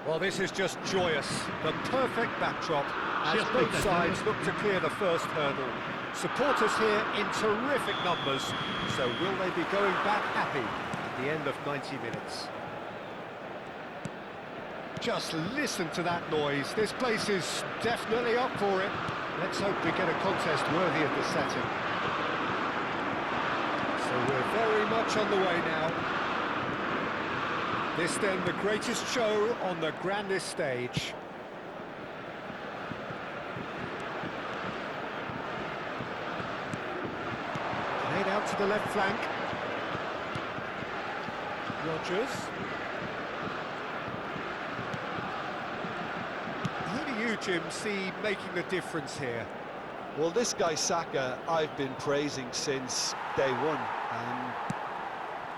Well, this is just joyous. The perfect backdrop as both sides look to clear the first hurdle. Supporters here in terrific numbers. So will they be going back happy at the end of 90 minutes? Just listen to that noise. This place is definitely up for it. Let's hope we get a contest worthy of the setting. So we're very much on the way now. This then the greatest show on the grandest stage. Played out to the left flank. Rodgers. Who do you, Jim, see making the difference here? Well, this guy Saka, I've been praising since day one.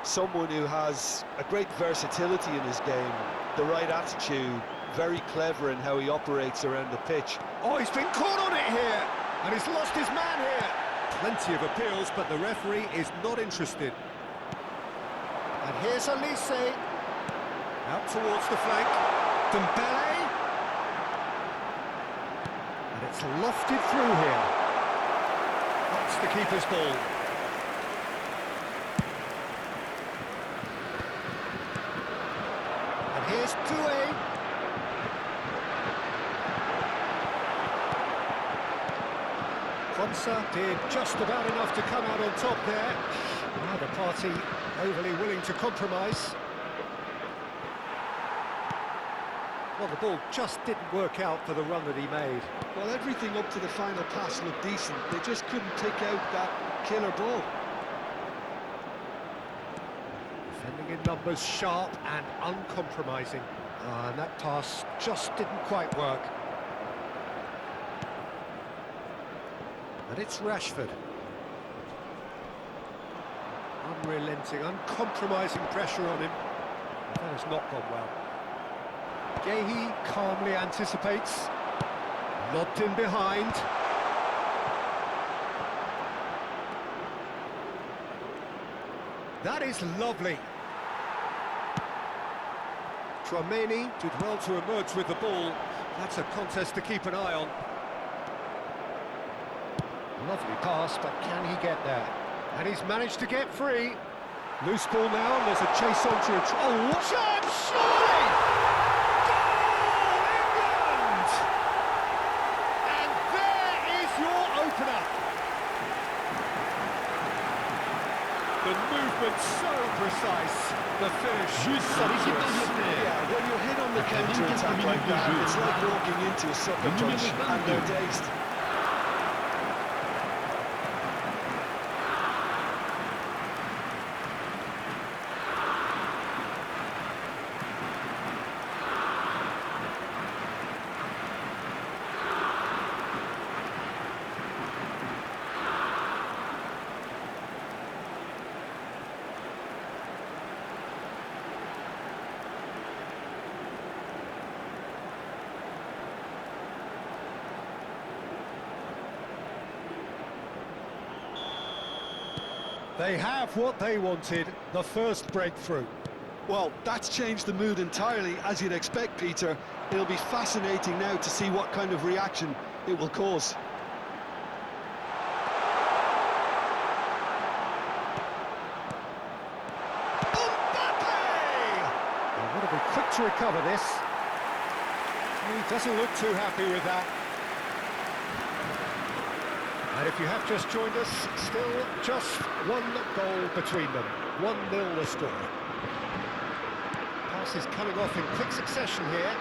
Someone who has a great versatility in his game, the right attitude, very clever in how he operates around the pitch. Oh, he's been caught on it here, and he's lost his man here. Plenty of appeals, but the referee is not interested. And here's Elise, out towards the flank. Dembele. And it's lofted through here. That's the keeper's ball. Here's Doué. Konsa did just about enough to come out on top there. Neither party overly willing to compromise. Well, the ball just didn't work out for the run that he made. Well, everything up to the final pass looked decent. They just couldn't pick out that killer ball. Defending in numbers, sharp and uncompromising. And that pass just didn't quite work. And it's Rashford. Unrelenting, uncompromising pressure on him. That has not gone well. Gehi calmly anticipates. Lobbed in behind. That is lovely. Tchouaméni did well to emerge with the ball. That's a contest to keep an eye on. Lovely pass, but can he get there? And he's managed to get free. Loose ball now, and there's a chase on to it. Oh, what chance! Surely! Goal, England! And there is your opener. The movement so precise, the finish sumptuous. Yeah, when you're hit on the counter-attack like that, it's like walking into a sucker punch and they're dazed. They have what they wanted, the first breakthrough. Well, that's changed the mood entirely, as you'd expect, Peter. It'll be fascinating now to see what kind of reaction it will cause. Mbappe! They want to be quick to recover this. He doesn't look too happy with that. And if you have just joined us, still just one goal between them. 1-0 the score. Pass is coming off in quick succession here.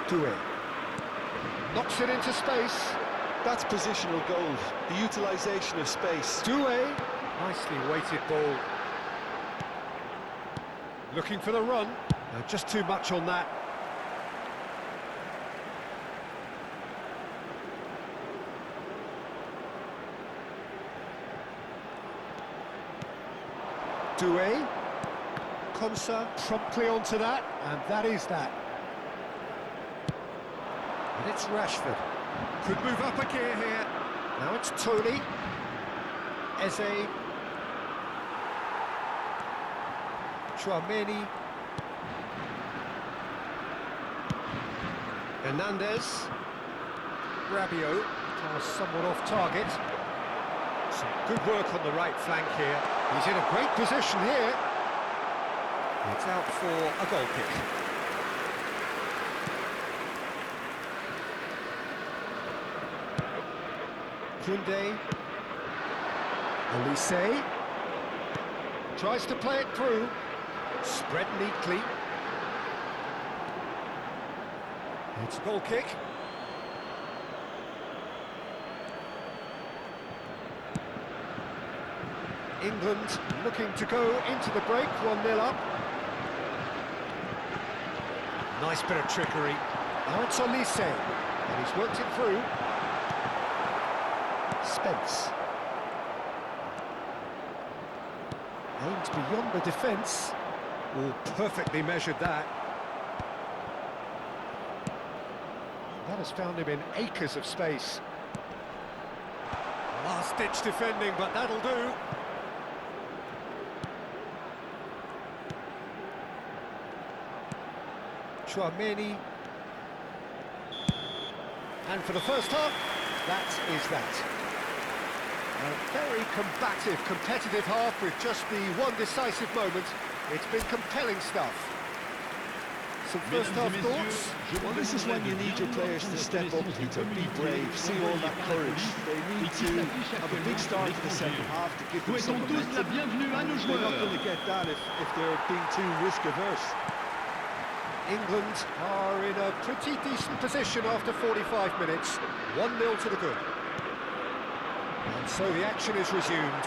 Doué. Knocks it into space. That's positional goal, the utilisation of space. Doué. Nicely weighted ball. Looking for the run. No, just too much on that. Doué, Konsa promptly onto that, and that is that. And it's Rashford. Could move up a gear here. Now it's Tony. Eze. Tchouaméni. Hernandez. Rabiot. Somewhat off target. Some good work on the right flank here. He's in a great position here. It's out for a goal kick. Koundé. Olise. Tries to play it through. Spread neatly. It's a goal kick. England looking to go into the break, 1-0 up. Nice bit of trickery. Now it's Olise, and he's worked it through. Spence. Aimed beyond the defence. Oh, perfectly measured that. That has found him in acres of space. Last-ditch defending, but that'll do. Tchouaméni. And for the first half, that is that. A very combative, competitive half with just the one decisive moment. It's been compelling stuff. Some first-half thoughts? Well, this is when you need your players to step up, Peter, be brave, see all that courage. They need to have a big start to the second half to give them some momentum. They're not going to get that if they're being too risk-averse. England are in a pretty decent position after 45 minutes. 1-0 to the good. And so the action is resumed.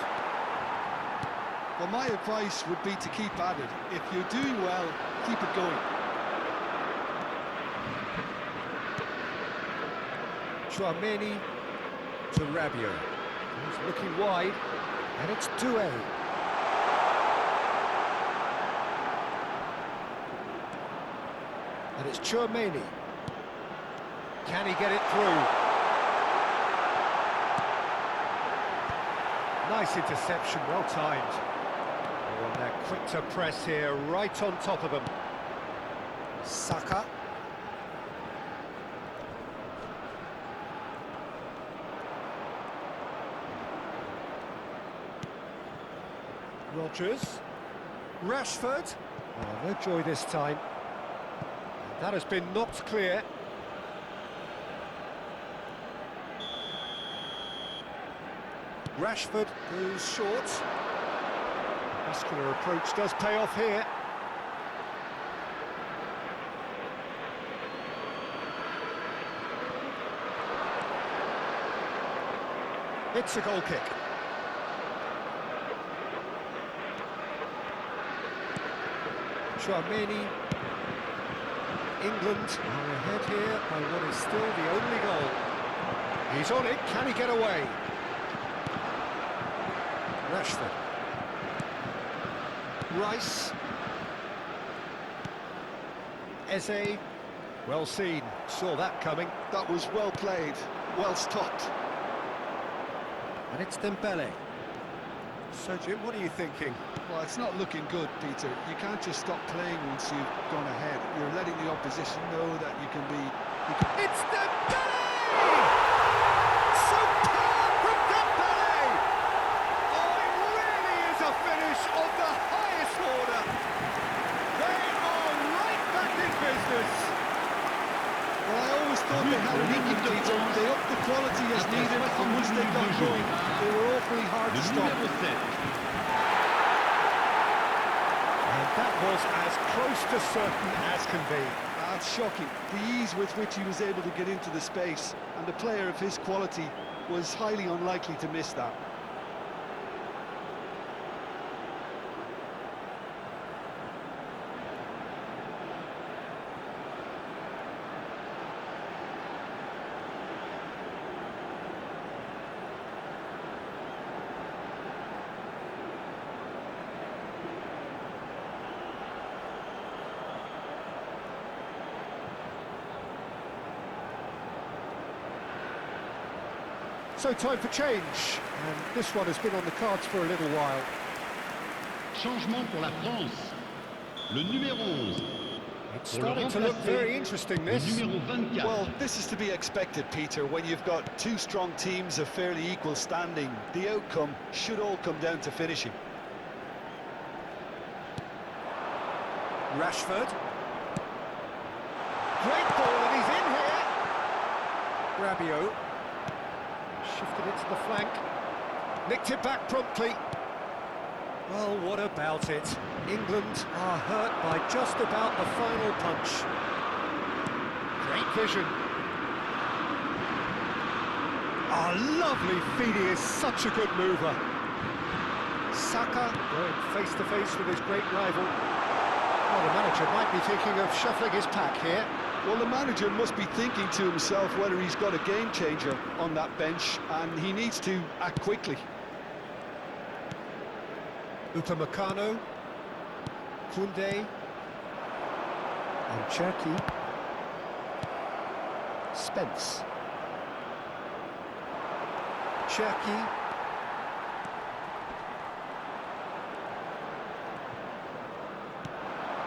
Well, my advice would be to keep at it. If you're doing well, keep it going. Tchouaméni to Rabiot. He's looking wide, and it's Doué. And it's Tchouaméni. Can he get it through? Nice interception, well timed. Oh, and they're quick to press here, right on top of them. Saka. Rodgers. Rashford. Oh, no joy this time. That has been knocked clear. Rashford goes short. Muscular approach does pay off here. It's a goal kick. Tchouaméni. England are ahead here by what is still the only goal. He's on it, can he get away? Rashford. Rice. Eze. Well seen, saw that coming. That was well played, well stopped. And it's Dembele. So Jim, what are you thinking? Well, it's not looking good, Peter. You can't just stop playing once you've gone ahead. You're letting the opposition know that you can be... It's Dembele! Superb from Dembele! Oh, it really is a finish of the highest order. They are right back in business. Well, I always thought they had an equal, Peter. They upped the quality as needed, and once they got going, they were awfully hard to stop. That was as close to certain as can be. That's shocking. The ease with which he was able to get into the space, and a player of his quality was highly unlikely to miss that. So time for change, and this one has been on the cards for a little while. Changement pour la France. le numéro 11. It's starting to look very interesting, Le this. numéro 24. Well, this is to be expected, Peter, when you've got two strong teams of fairly equal standing. The outcome should all come down to finishing. Rashford. Great ball, and he's in here. Rabiot. Shifted it to the flank. Nicked it back promptly. Well, what about it? England are hurt by just about the final punch. Great vision. Lovely feed, he is such a good mover. Saka going face to face with his great rival. Well, the manager might be thinking of shuffling his pack here. Well, the manager must be thinking to himself whether he's got a game changer on that bench, and he needs to act quickly. Upamecano, Koundé, and Cherki. Spence. Cherki.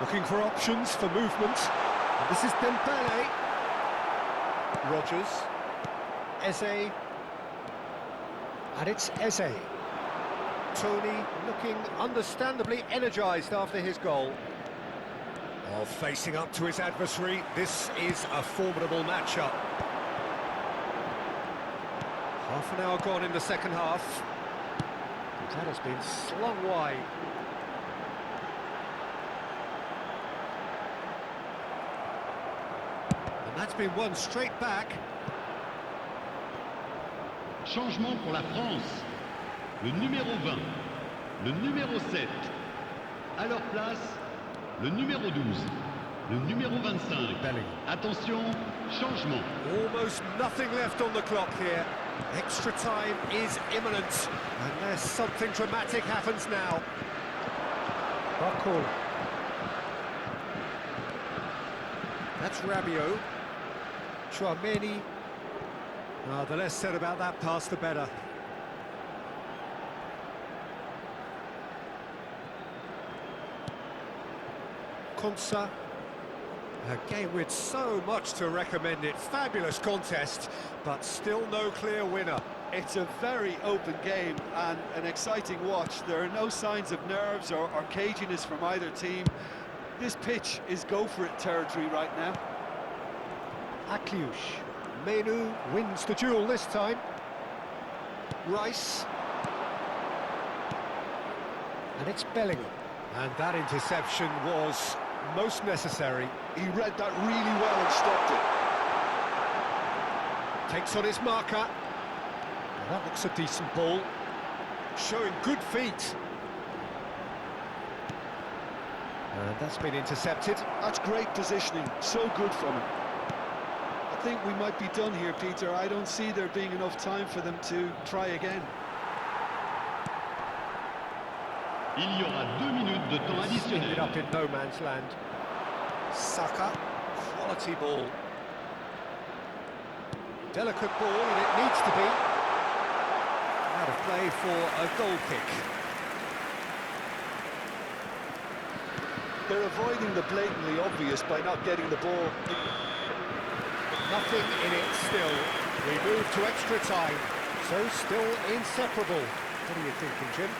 Looking for options for movement. This is Dembele. Rogers. Eze. And it's Eze. Tony looking understandably energised after his goal. Oh, facing up to his adversary, this is a formidable matchup. Half an hour gone in the second half. That has been slung wide. And that's been won straight back. Changement pour la France. Le numéro 20, le numéro 7. À leur place, le numéro 12, le numéro 25. Attention, changement. Almost nothing left on the clock here. Extra time is imminent. Unless something dramatic happens now. Barcola. That's Rabiot. Chouameni. The less said about that pass, the better. Konsa. A game with so much to recommend it. Fabulous contest, but still no clear winner. It's a very open game and an exciting watch. There are no signs of nerves or caginess from either team. This pitch is go-for-it territory right now. Akliush. Menu wins the duel this time. Rice. And it's Bellingham. And that interception was most necessary. He read that really well and stopped it. Takes on his marker. Well, that looks a decent ball. Showing good feet. And that's been intercepted. That's great positioning. So good from him. I think we might be done here, Peter. I don't see there being enough time for them to try again. Il y aura 2 minutes de temps additionnel. Ended up in no man's land. Saka, quality ball. Delicate ball, and it needs to be. Out of play for a goal kick. They're avoiding the blatantly obvious by not getting the ball. Nothing in it still. We move to extra time. So still inseparable. What are you thinking, Jim?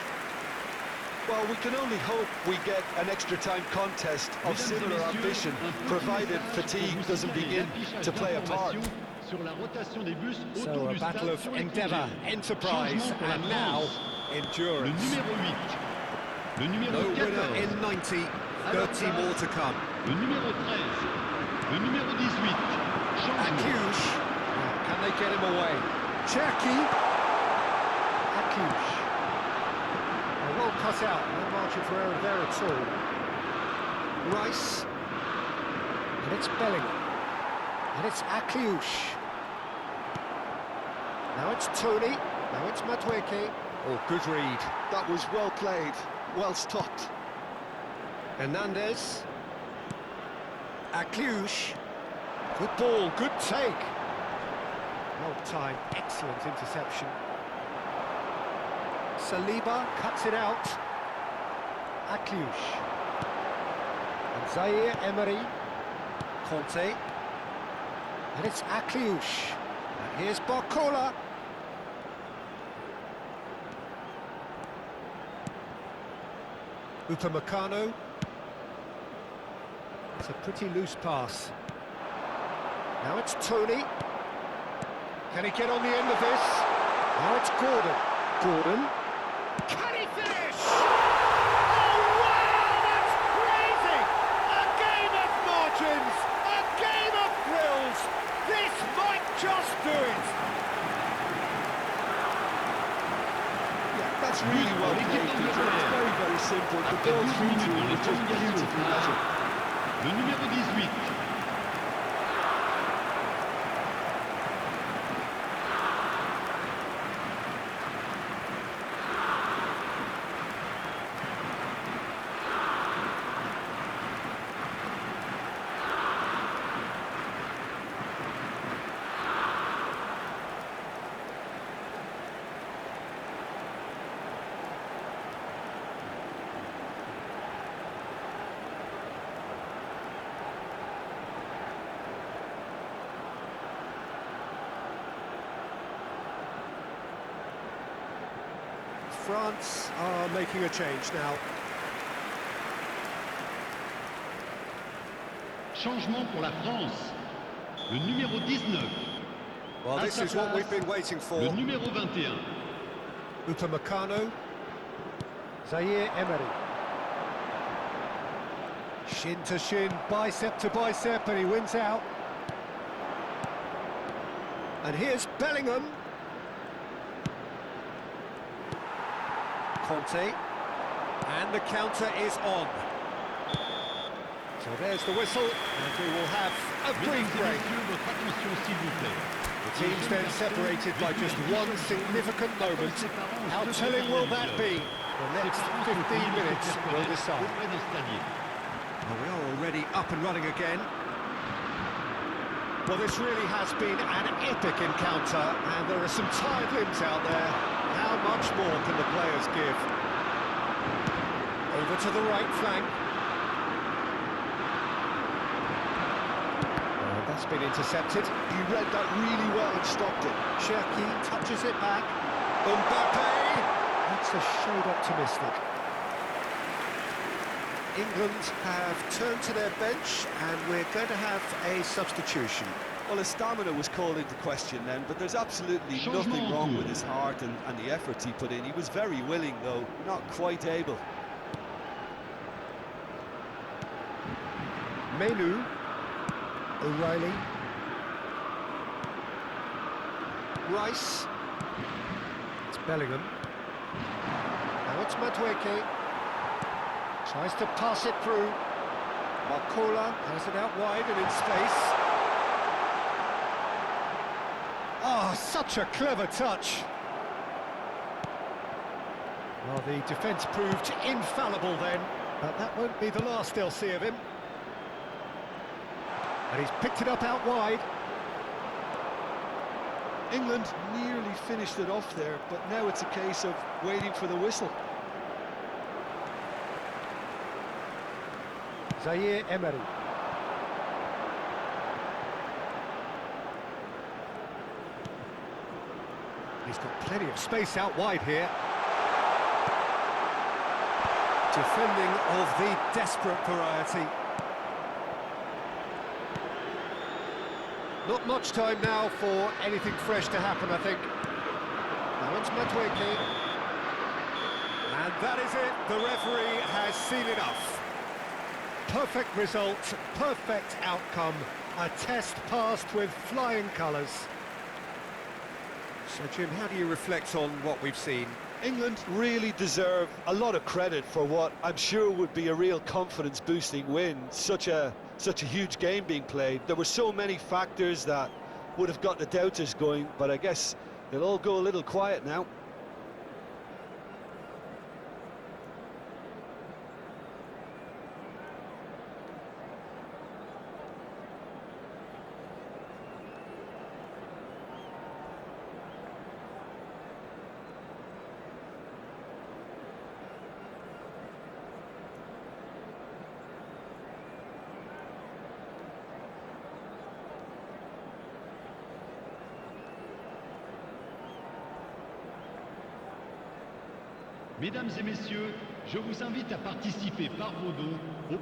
Well, we can only hope we get an extra time contest of similar ambition, provided fatigue doesn't begin to play a part. So a battle of endeavour, enterprise, and now endurance. Le numéro 8. Le numéro No 14. winner in 90, 30 more to come. Le numéro 13. Le numéro 18. Changement. Akliush. Can they get him away? Cherki. Akliush. Well cut out, no margin for error there at all. Rice. And it's Bellingham. And it's Akliush. Now it's Tony. Now it's Madueke. Oh, good read. That was well played, well stopped. Hernandez. Akliush. Good ball, good take. Well timed, excellent interception. Saliba cuts it out. Akliush. Zaire Emery, Conte, and it's Akliouche. And here's Barcola. Upamecano. It's a pretty loose pass. Now it's Tony. Can he get on the end of this? Now it's Gordon. Gordon. Can he finish? Oh, wow, that's crazy! A game of margins, a game of thrills. This might just do it. Yeah, that's really well played, Peter. It's very, very simple. The ball through to him was just beautifully measured. Le numéro 18. France are making a change now. Changement pour la France. Le numéro 19. Well, this is what we've been waiting for. Le numéro 21. Upamecano. Zaire Emery. Shin to shin, bicep to bicep, and he wins out. And here's Bellingham. Conte, and the counter is on. So there's the whistle, and we will have a brief break. The teams then separated by just one significant moment. How telling will that be? The next 15 minutes will decide. Well, we are already up and running again. Well, this really has been an epic encounter, and there are some tired limbs out there. How much more can the players give? Over to the right flank. Oh, that's been intercepted. He read that really well and stopped it. Cherki touches it back. Mbappe! That's a shade optimistic. England have turned to their bench, and we're going to have a substitution. Well, his stamina was called into question then, but there's absolutely nothing wrong with his heart and the efforts he put in. He was very willing, though, not quite able. Menu, O'Reilly, Rice, it's Bellingham, now it's Madueke, tries to pass it through, Barcola has it out wide and in space. Oh, such a clever touch. Well, the defence proved infallible then, but that won't be the last they'll see of him. And he's picked it up out wide. England nearly finished it off there, but now it's a case of waiting for the whistle. Zaire Emery. He's got plenty of space out wide here. Defending of the desperate variety. Not much time now for anything fresh to happen, I think. Now it's Madueke. And that is it. The referee has seen enough. Perfect result, perfect outcome. A test passed with flying colours. So, Jim, how do you reflect on what we've seen? England really deserve a lot of credit for what I'm sure would be a real confidence-boosting win. Such a huge game being played. There were so many factors that would have got the doubters going, but I guess they'll all go a little quiet now. Mesdames et messieurs, je vous invite à participer par vos dons au